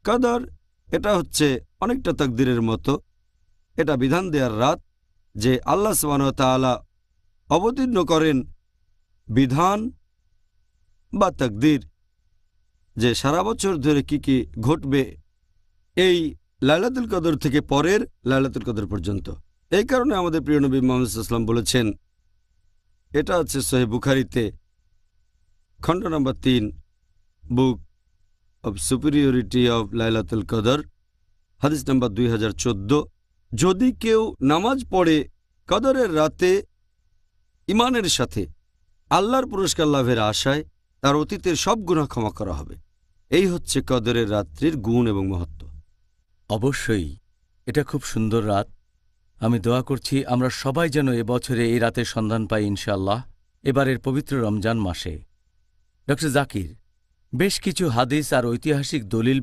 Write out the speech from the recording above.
কদর এটা হচ্ছে অনেকটা তাকদীরের মতো। এটা বিধান দেওয়ার রাত যে আল্লাহ সুবহানাহু ওয়া তাআলা অবতীর্ণ করেন বিধান বা তাকদীর, যে সারা বছর ধরে কি ঘটবে এই লাইলাতুল কদর থেকে পরের লাইলাতুল কদর পর্যন্ত। এই কারণে আমাদের প্রিয় নবী মুহাম্মদ সাল্লাল্লাহু আলাইহি ওয়াসাল্লাম বলেছেন, এটা আছে সহিহ বুখারীতে খণ্ড নম্বর 3, বুক অব সুপিরিয়রিটি অব লাইলাতুল কদর, হাদিস নম্বর 2014, যদি কেউ নামাজ পড়ে কদরের রাতে ঈমানের সাথে আল্লাহর পুরস্কার লাভের আশায়, তার অতীতের সব গুনাহ ক্ষমা করা হবে। এই হচ্ছে কদরের রাত্রির গুণ এবং মহত্ব। অবশ্যই এটা খুব সুন্দর রাত। আমি দোয়া করছি আমরা সবাই যেন এবছরে এই রাতের সন্ধান পাই ইনশাআল্লাহ, এবারের পবিত্র রমজান মাসে। ডক্টর জাকির, বেশ কিছু হাদিস আর ঐতিহাসিক দলিল